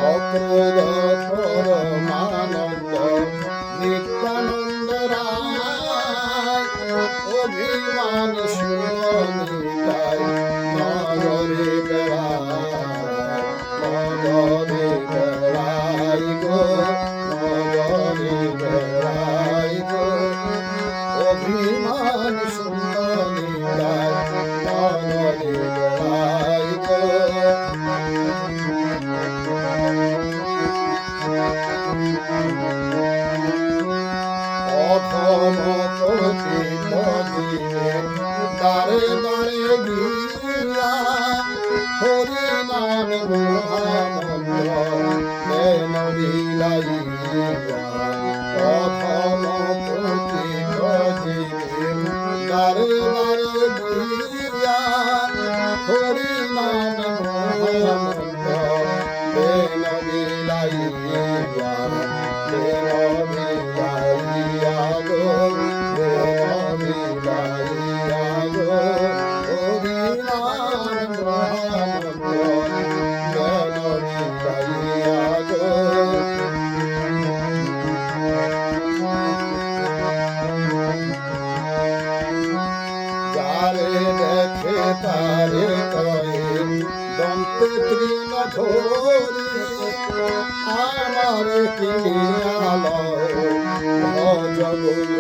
অক্রোধ পরমানন্দ নিত্যানন্দ রায় অভিমান শুনিতাই নগরে বেড়ায় নগরে বেড়াই গো নগরে বেড়াই গো অভিমান শুনিতাই নগরে বেড়াই গো অধম পতিত জীবে দারে দারে গিয়া হরি নাম মহামন্ত্র দেন বিলাইয়া অধম পতিত জীবে দারে দারে গিয়া হরি নাম মহামন্ত্র দেন বিলাইয়া দেন বিলাইয়া গো দেন বিলাইয়া গো হরি নাম মহামন্ত্র দেন বিলাইয়া গো যারে দেখে তারে কয়ে দন্তে তৃণ ধরি আমার কিনিয়ালয় ভজ গৌর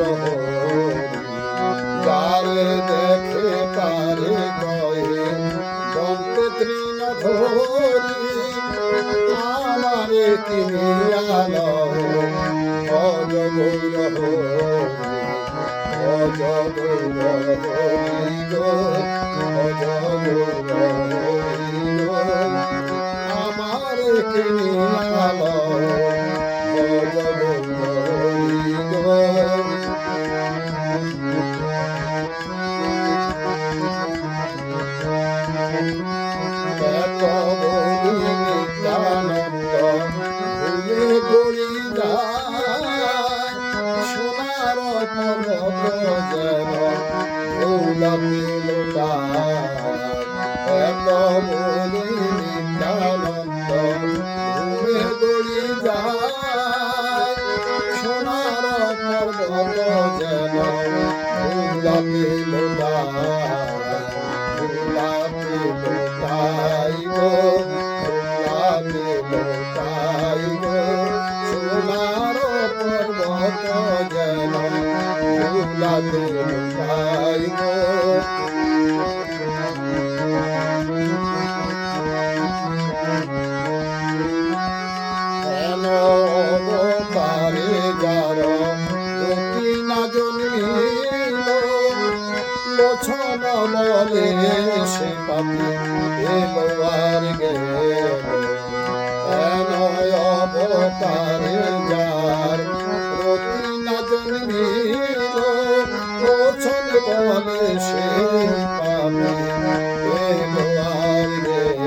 যারে দেখে তারে কয়ে দন্তে তৃণ ধরি আমার কিনিয়ালয় ভজ গৌর ভজ গৌর হরি গো ভজ গৌর হরি গো আমার কিনিয়ালয় ভজ গৌর হরি গো এত বলি নিত্যানন্দ ভুলে গড়ি যায় সোনার পর্বত যেন দৌলতে লোটায় এত বলি নিত্যানন্দ ভুলে গড়ি যায় সোনার পর্বত যেন দৌলতে লোটায় দৌলতে লোটাই গো দৌলতে লোটাই গো সোনার পর্বত যেন দৌলতে লোটাই গো হেন অবতারে যার গতি না জন্মিল লোছন বলে সে পাপি এলো আর গেল হেন অবতারে যার গতি না জন্মিল লোছন বলে সে পাপি এলো আর গেল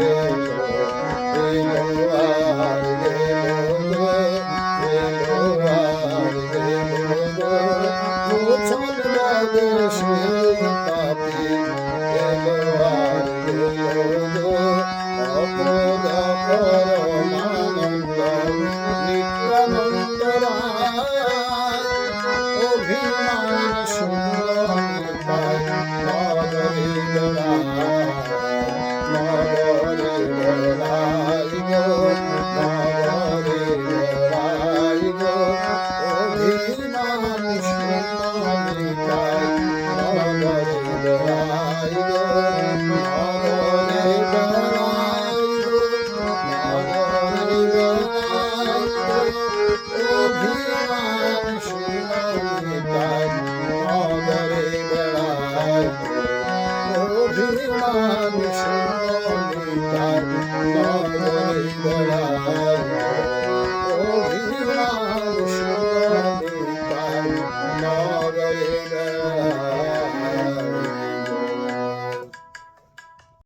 এলো আর গেল